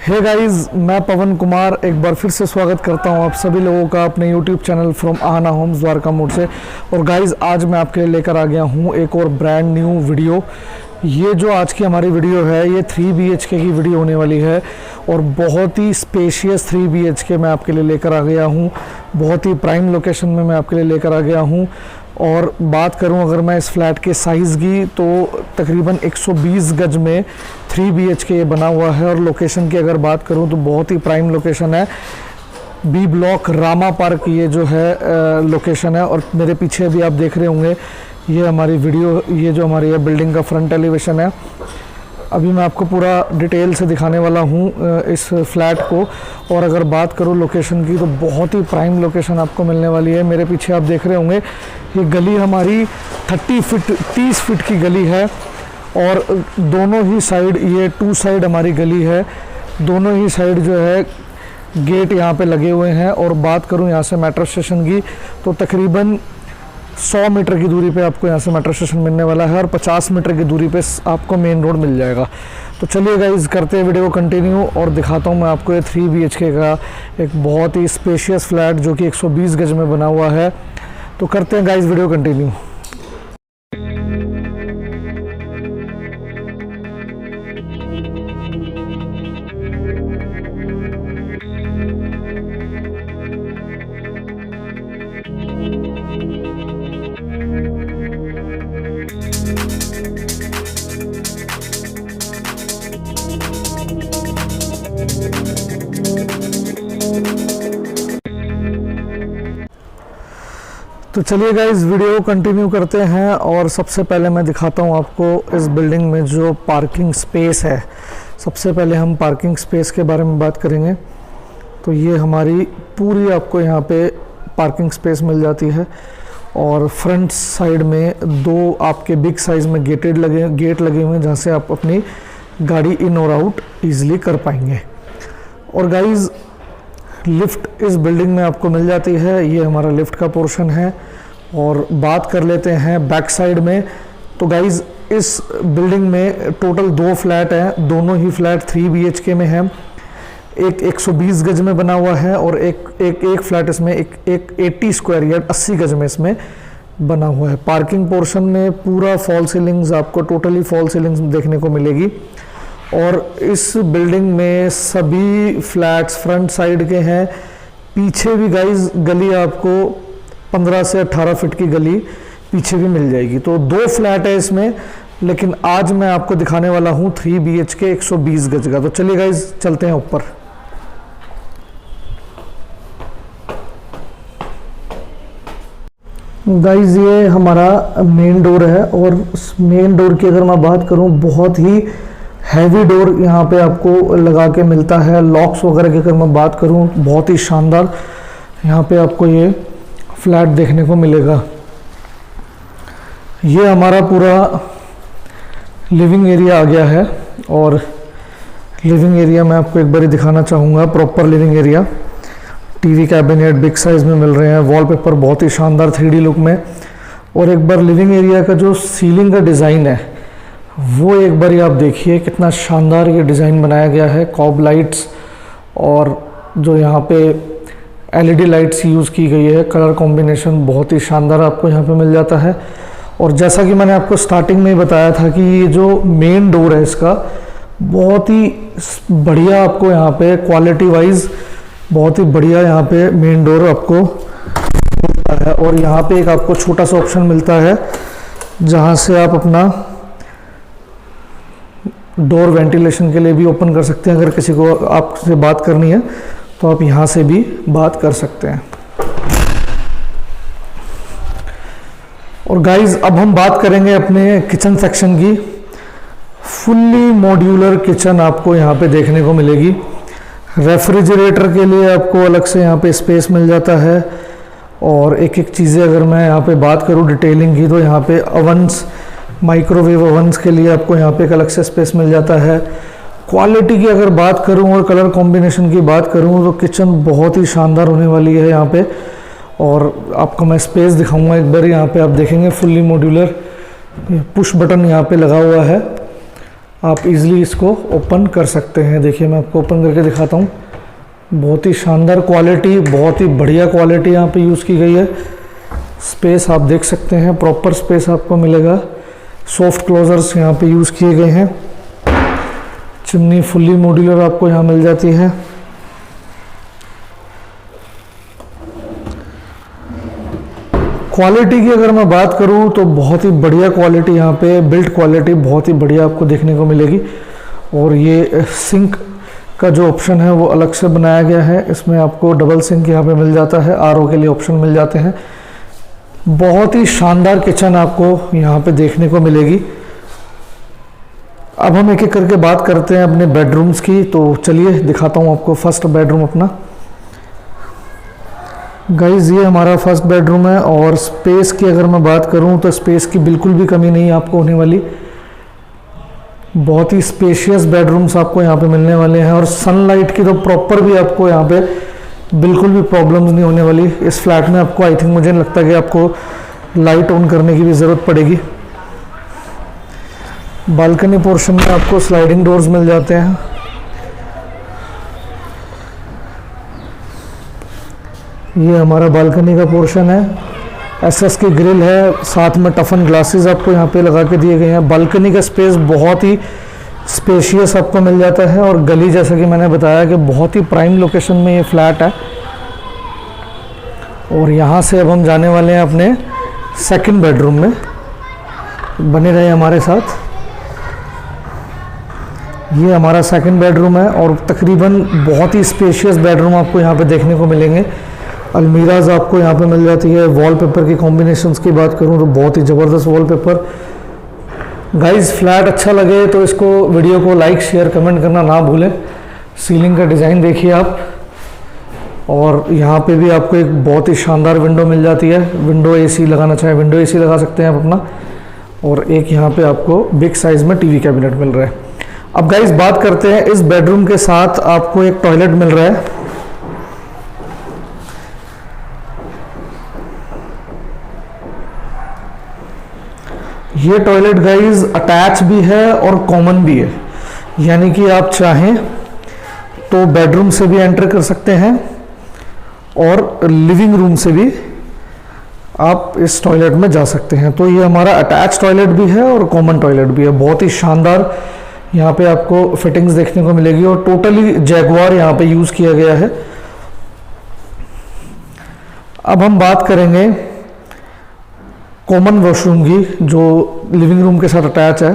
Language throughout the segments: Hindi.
हे गाइस, मैं पवन कुमार एक बार फिर से स्वागत करता हूं आप सभी लोगों का अपने YouTube channel from Aahna Homes Dwarka Mor से। और गाइस, आज मैं आपके लिए लेकर आ गया हूं एक और ब्रांड न्यू वीडियो। ये जो आज की हमारी वीडियो है ये 3 BHK की वीडियो होने वाली है और बहुत ही स्पेशियस 3 BHK मैं आपके लिए लेकर आ गया हूँ। बहुत ही प्राइम लोकेशन में मैं आपके लिए लेकर आ गया हूँ। और बात करूं अगर मैं इस फ्लैट के साइज़ की तो तकरीबन 120 गज में 3 BHK ये बना हुआ है। और लोकेशन की अगर बात करूं तो बहुत ही प्राइम लोकेशन है। बी ब्लॉक रामा पार्क ये जो है लोकेशन है। और मेरे पीछे भी आप देख रहे होंगे ये हमारी वीडियो, ये जो हमारी है बिल्डिंग का फ्रंट एलिवेशन है। अभी मैं आपको पूरा डिटेल से दिखाने वाला हूँ इस फ्लैट को। और अगर बात करूँ लोकेशन की तो बहुत ही प्राइम लोकेशन आपको मिलने वाली है। मेरे पीछे आप देख रहे होंगे ये गली हमारी 30 फीट की गली है। और दोनों ही साइड, ये 2 साइड हमारी गली है, दोनों ही साइड जो है गेट यहाँ पे लगे हुए हैं। और बात करूँ यहाँ से मेट्रो स्टेशन की तो तकरीबन 100 मीटर की दूरी पे आपको यहाँ से मेट्रो स्टेशन मिलने वाला है और 50 मीटर की दूरी पे आपको मेन रोड मिल जाएगा। तो चलिए गाइस, करते हैं वीडियो को कंटिन्यू और दिखाता हूँ मैं आपको ये 3 BHK का एक बहुत ही स्पेशियस फ्लैट जो कि 120 गज में बना हुआ है। तो करते हैं गाइस वीडियो कंटिन्यू। तो चलिए गाइस वीडियो कंटिन्यू करते हैं। और सबसे पहले मैं दिखाता हूँ आपको इस बिल्डिंग में जो पार्किंग स्पेस है। सबसे पहले हम पार्किंग स्पेस के बारे में बात करेंगे। तो ये हमारी पूरी आपको यहाँ पे पार्किंग स्पेस मिल जाती है। और फ्रंट साइड में 2 आपके बिग साइज़ में गेट लगे हुए हैं जहाँ से आप अपनी गाड़ी इन और आउट ईज़िली कर पाएंगे। और गाइज़, लिफ्ट इस बिल्डिंग में आपको मिल जाती है। ये हमारा लिफ्ट का पोर्शन है। और बात कर लेते हैं बैक साइड में। तो गाइज़, इस बिल्डिंग में टोटल 2 फ्लैट हैं। दोनों ही फ्लैट 3 BHK में हैं। एक 120 गज में बना हुआ है और एक फ्लैट इसमें एक 80 स्क्वायर यार्ड 80 गज में इसमें बना हुआ है। पार्किंग पोर्शन में पूरा फॉल सीलिंग्स, आपको टोटली फॉल सीलिंग्स देखने को मिलेगी। और इस बिल्डिंग में सभी फ्लैट्स फ्रंट साइड के हैं। पीछे भी गाइज गली आपको 15 से 18 फीट की गली पीछे भी मिल जाएगी। तो 2 फ्लैट है इसमें, लेकिन आज मैं आपको दिखाने वाला हूँ 3 BHK 120 गज का। तो चलिए गाइज चलते हैं ऊपर। गाइज, ये हमारा मेन डोर है। और मेन डोर की अगर मैं बात करूँ, बहुत ही हैवी डोर यहाँ पे आपको लगा के मिलता है। लॉक्स वगैरह की अगर मैं बात करूँ, बहुत ही शानदार यहाँ पे आपको ये फ्लैट देखने को मिलेगा। ये हमारा पूरा लिविंग एरिया आ गया है। और लिविंग एरिया मैं आपको एक बार दिखाना चाहूँगा, proper living area. TV cabinet big size में मिल रहे हैं, वॉलपेपर बहुत ही शानदार 3D लुक में। और एक बार लिविंग एरिया का जो सीलिंग का डिज़ाइन है वो एक बार आप देखिए, कितना शानदार ये डिज़ाइन बनाया गया है। कॉब लाइट्स और जो यहाँ पे LED लाइट्स यूज़ की गई है, कलर कॉम्बिनेशन बहुत ही शानदार आपको यहाँ पे मिल जाता है। और जैसा कि मैंने आपको स्टार्टिंग में ही बताया था कि ये जो मेन डोर है इसका बहुत ही बढ़िया आपको यहाँ पे क्वालिटी वाइज बहुत ही बढ़िया यहाँ पे मेन डोर आपको मिलता है। और यहाँ पे एक आपको छोटा सा ऑप्शन मिलता है जहाँ से आप अपना डोर वेंटिलेशन के लिए भी ओपन कर सकते हैं। अगर किसी को आपसे बात करनी है तो आप यहाँ से भी बात कर सकते हैं। और गाइज, अब हम बात करेंगे अपने किचन सेक्शन की। फुल्ली मॉड्यूलर किचन आपको यहाँ पे देखने को मिलेगी। रेफ्रिजरेटर के लिए आपको अलग से यहाँ पे स्पेस मिल जाता है। और एक एक चीज़ें अगर मैं यहाँ पे बात करूँ डिटेलिंग की, तो यहाँ पे अवंस, माइक्रोवेव ओवन्स के लिए आपको यहाँ पे एक अलग से स्पेस मिल जाता है। क्वालिटी की अगर बात करूँ और कलर कॉम्बिनेशन की बात करूँ तो किचन बहुत ही शानदार होने वाली है यहाँ पे। और आपको मैं स्पेस दिखाऊंगा एक बार। यहाँ पे आप देखेंगे फुल्ली मॉड्यूलर पुश बटन यहाँ पे लगा हुआ है। आप इजीली इसको ओपन कर सकते हैं। देखिए मैं आपको ओपन करके दिखाता हूँ। बहुत ही शानदार क्वालिटी, बहुत ही बढ़िया क्वालिटी यहाँ पे यूज़ की गई है। स्पेस आप देख सकते हैं, प्रॉपर स्पेस आपको मिलेगा। सॉफ्ट क्लोजर्स यहाँ पे यूज़ किए गए हैं। चिमनी फुल्ली मॉड्यूलर आपको यहाँ मिल जाती है। क्वालिटी की अगर मैं बात करूँ तो बहुत ही बढ़िया क्वालिटी, यहाँ पे बिल्ड क्वालिटी बहुत ही बढ़िया आपको देखने को मिलेगी। और ये सिंक का जो ऑप्शन है वो अलग से बनाया गया है। इसमें आपको डबल सिंक यहाँ पे मिल जाता है, आरओ के लिए ऑप्शन मिल जाते हैं। बहुत ही शानदार किचन आपको यहाँ पे देखने को मिलेगी। अब हम एक एक करके बात करते हैं अपने बेडरूम्स की। तो चलिए दिखाता हूँ आपको फर्स्ट बेडरूम अपना। गाइज ये हमारा फर्स्ट बेडरूम है और स्पेस की अगर मैं बात करूँ तो स्पेस की बिल्कुल भी कमी नहीं आपको होने वाली। बहुत ही स्पेशियस बेडरूम्स आपको यहाँ पे मिलने वाले हैं और सनलाइट की तो प्रॉपर भी आपको यहाँ पे बिल्कुल भी प्रॉब्लम्स नहीं होने वाली। इस फ्लैट में आपको आई थिंक मुझे लगता है कि आपको लाइट ऑन करने की भी ज़रूरत पड़ेगी। बालकनी पोर्शन में आपको स्लाइडिंग डोर्स मिल जाते हैं। ये हमारा बालकनी का पोर्शन है। एसएस की ग्रिल है, साथ में टफन ग्लासेस आपको यहाँ पे लगा के दिए गए हैं। बालकनी का स्पेस बहुत ही स्पेशियस आपको मिल जाता है और गली जैसा कि मैंने बताया कि बहुत ही प्राइम लोकेशन में ये फ्लैट है। और यहाँ से अब हम जाने वाले हैं अपने सेकंड बेडरूम में। बने रहे हमारे साथ। ये हमारा सेकंड बेडरूम है और तकरीबन बहुत ही स्पेशियस बेडरूम आपको यहाँ पे देखने को मिलेंगे। अलमीराज आपको यहाँ पे मिल जाती है। वॉलपेपर की कॉम्बिनेशंस की बात करूँ तो बहुत ही ज़बरदस्त वॉलपेपर। गाइस फ्लैट अच्छा लगे तो इसको वीडियो को लाइक शेयर कमेंट करना ना भूलें। सीलिंग का डिज़ाइन देखिए आप। और यहाँ पे भी आपको एक बहुत ही शानदार विंडो मिल जाती है। विंडो एसी लगाना चाहे विंडो एसी लगा सकते हैं आप अपना। और एक यहाँ पे आपको बिग साइज़ में टीवी कैबिनेट मिल रहा है। अब गाइस बात करते हैं, इस बेडरूम के साथ आपको एक टॉयलेट मिल रहा है। ये टॉयलेट गाइस अटैच भी है और कॉमन भी है, यानी कि आप चाहें तो बेडरूम से भी एंटर कर सकते हैं और लिविंग रूम से भी आप इस टॉयलेट में जा सकते हैं। तो ये हमारा अटैच टॉयलेट भी है और कॉमन टॉयलेट भी है। बहुत ही शानदार यहाँ पे आपको फिटिंग्स देखने को मिलेगी और टोटली जैगुआर यहाँ पे यूज़ किया गया है। अब हम बात करेंगे कॉमन वॉशरूम की, जो लिविंग रूम के साथ अटैच है।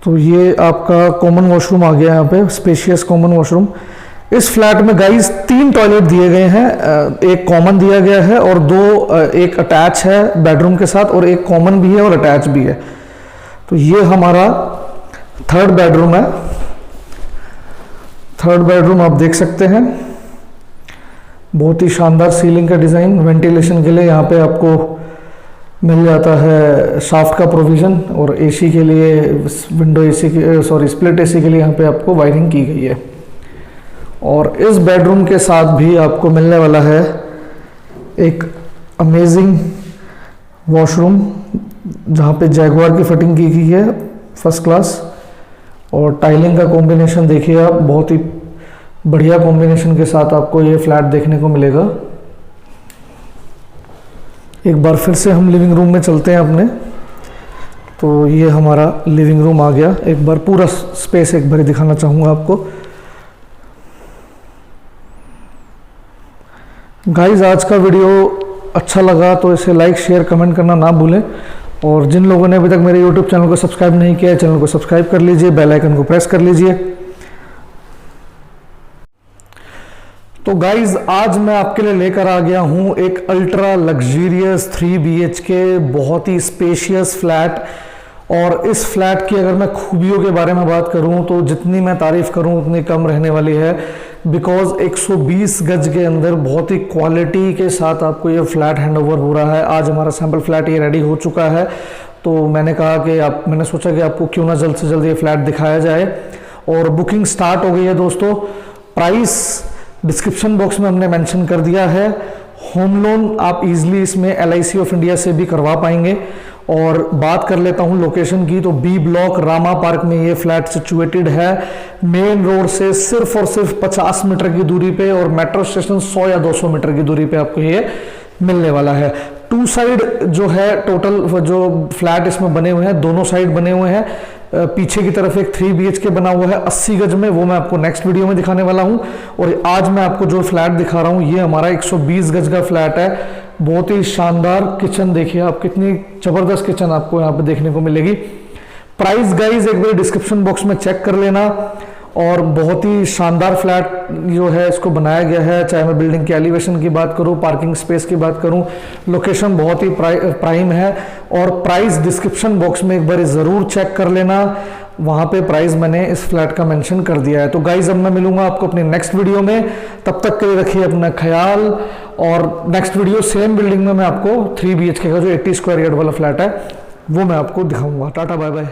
तो ये आपका कॉमन वॉशरूम आ गया यहाँ पे, स्पेशियस कॉमन वॉशरूम। इस फ्लैट में गाइस 3 टॉयलेट दिए गए हैं। एक कॉमन दिया गया है और 2 एक अटैच है बेडरूम के साथ और एक कॉमन भी है और अटैच भी है। तो ये हमारा थर्ड बेडरूम है। थर्ड बेडरूम आप देख सकते हैं, बहुत ही शानदार सीलिंग का डिज़ाइन। वेंटिलेशन के लिए यहाँ पे आपको मिल जाता है शाफ्ट का प्रोविज़न और एसी के लिए, विंडो एसी के स्प्लिट एसी के लिए यहाँ पे आपको वायरिंग की गई है। और इस बेडरूम के साथ भी आपको मिलने वाला है एक अमेजिंग वॉशरूम, जहाँ पे जैगुआर की फिटिंग की गई है फर्स्ट क्लास। और टाइलिंग का कॉम्बिनेशन देखिए आप, बहुत ही बढ़िया कॉम्बिनेशन के साथ आपको ये फ्लैट देखने को मिलेगा। एक बार फिर से हम लिविंग रूम में चलते हैं अपने। तो ये हमारा लिविंग रूम आ गया। एक बार पूरा स्पेस एक बार दिखाना चाहूँगा आपको। गाइस आज का वीडियो अच्छा लगा तो इसे लाइक शेयर कमेंट करना ना भूलें। और जिन लोगों ने अभी तक मेरे YouTube चैनल को सब्सक्राइब नहीं किया है, चैनल को सब्सक्राइब कर लीजिए, बेल आइकन को प्रेस कर लीजिए। तो गाइज आज मैं आपके लिए लेकर आ गया हूं एक अल्ट्रा लग्जरियस 3 BHK बहुत ही स्पेशियस फ्लैट। और इस फ्लैट की अगर मैं खूबियों के बारे में बात करूं तो जितनी मैं तारीफ करूं उतनी कम रहने वाली है। बिकॉज 120 गज के अंदर बहुत ही क्वालिटी के साथ आपको ये फ्लैट हैंडओवर हो रहा है। आज हमारा सैंपल फ्लैट ये रेडी हो चुका है। तो मैंने कहा कि मैंने सोचा कि आपको क्यों ना जल्द से जल्द ये फ्लैट दिखाया जाए। और बुकिंग स्टार्ट हो गई है दोस्तों। प्राइस डिस्क्रिप्शन बॉक्स में हमने मेंशन कर दिया है। होम लोन आप इजीली इसमें LIC ऑफ इंडिया से भी करवा पाएंगे। और बात कर लेता हूं लोकेशन की, तो बी ब्लॉक रामा पार्क में ये फ्लैट सिचुएटेड है। मेन रोड से सिर्फ और सिर्फ 50 मीटर की दूरी पे और मेट्रो स्टेशन 100 या 200 मीटर की दूरी पे आपको ये मिलने वाला है। टू साइड जो है टोटल जो फ्लैट इसमें बने हुए हैं, दोनों साइड बने हुए हैं। पीछे की तरफ एक 3 BHK बना हुआ है 80 गज में, वो मैं आपको नेक्स्ट वीडियो में दिखाने वाला हूं। और आज मैं आपको जो फ्लैट दिखा रहा हूं ये हमारा 120 गज का फ्लैट है। बहुत ही शानदार किचन, देखिए आप, कितनी जबरदस्त किचन आपको यहाँ पे देखने को मिलेगी। प्राइस गाइज एक बार डिस्क्रिप्शन बॉक्स में चेक कर लेना। और बहुत ही शानदार फ्लैट जो है इसको बनाया गया है, चाहे मैं बिल्डिंग की एलिवेशन की बात करूं, पार्किंग स्पेस की बात करूं, लोकेशन बहुत ही प्राइम है। और प्राइस डिस्क्रिप्शन बॉक्स में एक बार ज़रूर चेक कर लेना, वहां पे प्राइस मैंने इस फ्लैट का मेंशन कर दिया है। तो गाइज अब मैं मिलूंगा आपको अपनी नेक्स्ट वीडियो में, तब तक के लिए रखिए अपना ख्याल। और नेक्स्ट वीडियो सेम बिल्डिंग में मैं आपको 3 BHK का जो 80 स्क्वायर यार्ड वाला फ्लैट है वो मैं आपको दिखाऊंगा। Tata bye bye.